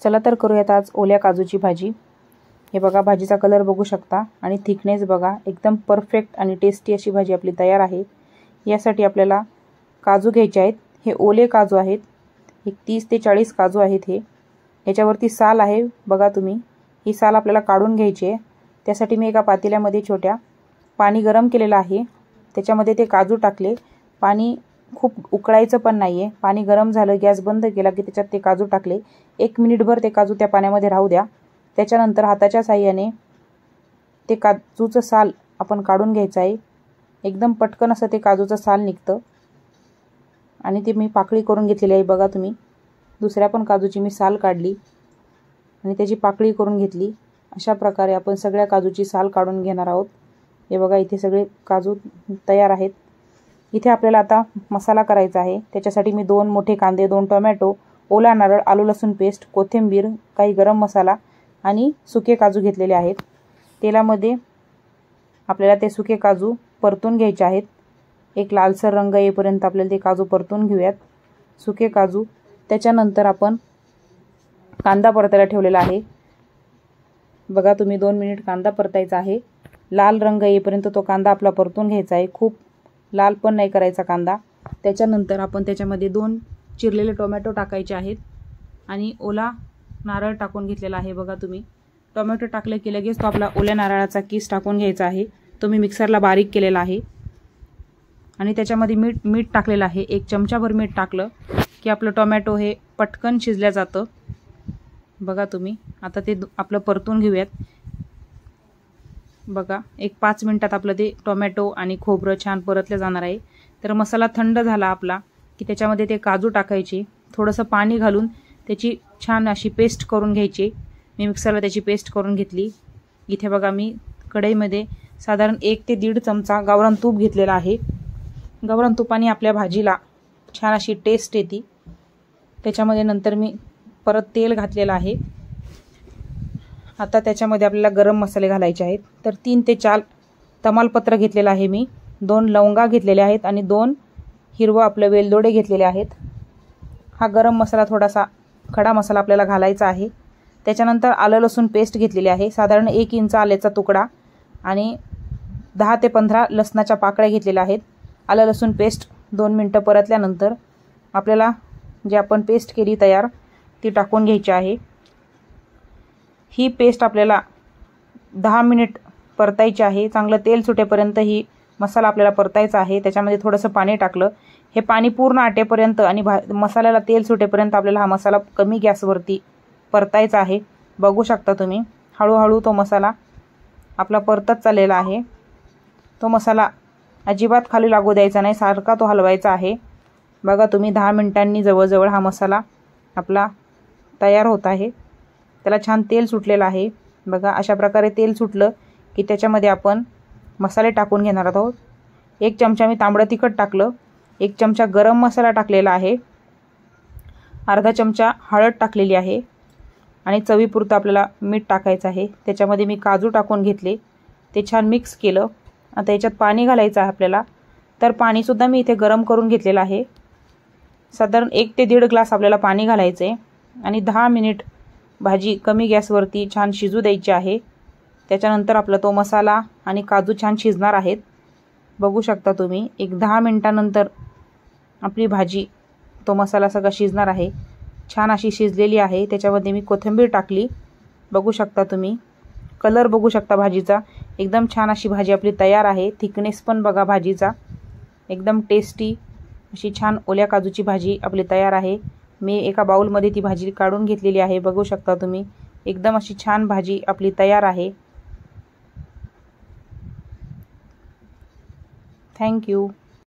चला तर करूयात आज ओल्या काजूची भाजी। हे बघा, भाजीचा कलर बघू शकता आणि थिकनेस बघा, एकदम परफेक्ट आणि टेस्टी अशी भाजी आपली तयार आहे। यासाठी आपल्याला काजू घ्यायचे आहेत। हे ओले काजू आहेत, 30 ते 40 काजू आहेत। हे याच्यावरती साल आहे बघा तुम्ही, ही साल आपल्याला काढून घ्यायची आहे। त्यासाठी मी एका पातेल्यामध्ये छोट्या पाणी गरम केलेलं आहे, त्याच्यामध्ये ते काजू टाकले। पाणी खूप उकळायचं पण नाहीये, पाणी गरम झालं, गॅस बंद केला की त्याच्यात ते काजू टाकले। 1 मिनिटभर ते काजू त्या पाण्यामध्ये राहू द्या। त्याच्यानंतर हाताच्या साहाय्याने ते काजूचं साल आपण काढून घ्यायचं आहे। एकदम पटकन असं ते काजूचं साल निघतं आणि ते मी पाकळी करून घेतलेली आहे बघा तुम्ही। दुसऱ्या पण काजूची मी साल काढली आणि त्याची पाकळी करून घेतली। अशा प्रकारे आपण सगळ्या काजूची साल काढून घेणार आहोत। हे बघा, इथे सगळे काजू तयार आहेत। इथे आपल्याला आता मसाला करायचा आहे। त्याच्यासाठी मी 2 मोठे कांदे, 2 टोमॅटो, ओला नारळ, आलू लसूण पेस्ट, कोथिंबीर, काही गरम मसाला आणि सुके काजू घेतलेले आहेत। तेलामध्ये आपल्याला ते सुके काजू परतून घ्यायचे आहेत। एक लालसर रंग येईपर्यंत आपल्याला ते काजू परतून घेऊयात, सुके काजू। त्याच्यानंतर आपण कांदा परतायला ठेवलेला आहे बघा तुम्ही। 2 मिनिट कांदा परतायचा आहे, लाल रंग येईपर्यंत तो कांदा आपला परतून घ्यायचा आहे। खूप लाल पण नाही करायचा कांदा। त्याच्यानंतर आपण त्याच्यामध्ये 2 चिरलेले टोमॅटो टाकायचे आहेत आणि ओला नारळ टाकून घेतलेला आहे बघा तुम्ही। टोमॅटो टाकले की लगेच तो आपला ओल्या नारळाचा किस टाकून घ्यायचा आहे, तो मी मिक्सरला बारीक केलेला आहे। आणि त्याच्यामध्ये मीठ टाकलेलं आहे। 1 चमचाभर मीठ टाकलं की आपलं टोमॅटो हे पटकन शिजल्या जातं बघा तुम्ही। आता ते आपलं परतून घेऊयात बघा। 5 मिनिटात आपलं ते टोमॅटो आणि खोबरं छान परतले जाणार आहे। तर मसाला थंड झाला आपला की त्याच्यामध्ये ते काजू टाकायचे, थोडंसं पाणी घालून त्याची छान अशी पेस्ट करून घ्यायची। मी मिक्सरला त्याची पेस्ट करून घेतली। इथे बघा, मी कढईमध्ये साधारण 1 ते 1.5 चमचा गावरान तूप घेतलेला आहे। गावरान तुपाने आपल्या भाजीला छान अशी टेस्ट येते। त्याच्यामध्ये नंतर मी परत तेल घातलेलं आहे। आता त्याच्यामध्ये आपल्याला गरम मसाले घालायचे आहेत। तर 3 ते 4 तमालपत्र घेतलेलं आहे मी, 2 लवंगा घेतलेल्या आहेत आणि 2 हिरवं आपलं वेलदोडे घेतलेले आहेत। हा गरम मसाला थोडासा खडा मसाला आपल्याला घालायचा आहे। त्याच्यानंतर आलं लसूण पेस्ट घेतलेली आहे, साधारण 1 इंच आल्याचा तुकडा आणि 10 ते 15 लसणाच्या पाकळ्या घेतलेल्या आहेत। आलं लसूण पेस्ट 2 मिनिटं परतल्यानंतर आपल्याला जे आपण पेस्ट केली तयार ती टाकून घ्यायची आहे। ही पेस्ट आपल्याला 10 मिनिट परतायची आहे। चांगलं तेल सुटेपर्यंत ही मसाला आपल्याला परतायचा आहे। त्याच्यामध्ये थोडंसं पाणी टाकलं, हे पाणी पूर्ण आटेपर्यंत आणि मसाल्याला तेल सुटेपर्यंत आपल्याला हा मसाला कमी गॅसवरती परतायचा आहे। बघू शकता तुम्ही, हळूहळू तो मसाला आपला परतत चाललेला आहे। तो मसाला अजिबात खाली लागू द्यायचा नाही, सारखा तो हलवायचा आहे बघा तुम्ही। 10 मिनिटांनी जवळजवळ हा मसाला आपला तयार होत आहे। त्याला छान तेल सुटलेलं आहे बघा। अशा प्रकारे तेल सुटलं की त्याच्यामध्ये आपण मसाले टाकून घेणार आहोत। 1 चमचा मी तांबडं तिखट टाकलं, 1 चमचा गरम मसाला टाकलेला आहे, अर्धा चमचा हळद टाकलेली आहे आणि चवीपुरतं आपल्याला मीठ टाकायचं आहे। त्याच्यामध्ये मी काजू टाकून घेतले, ते छान मिक्स केलं। आता याच्यात पाणी घालायचं आहे आपल्याला। तर पाणीसुद्धा मी इथे गरम करून घेतलेलं आहे, साधारण 1 ते 1.5 ग्लास आपल्याला पाणी घालायचं आहे आणि 10 मिनिट भाजी कमी गॅसवरती छान शिजू द्यायची आहे। त्याच्यानंतर आपला तो मसाला आणि काजू छान शिजणार आहेत बघू शकता तुम्ही। 10 मिनिटानंतर आपली भाजी, तो मसाला सगळा शिजणार आहे, छान अशी शिजलेली आहे। त्याच्यामध्ये मी कोथिंबीर टाकली बघू शकता तुम्ही। कलर बघू शकता भाजीचा, एकदम छान अशी भाजी आपली तयार आहे। थिकनेस पण बघा भाजीचा, एकदम टेस्टी अशी छान ओल्या काजूची भाजी आपली तयार आहे। मी एका बाउलमध्ये ती भाजी काढून घेतलेली आहे बघू शकता तुम्ही। एकदम अशी छान भाजी आपली तयार आहे। Thank you.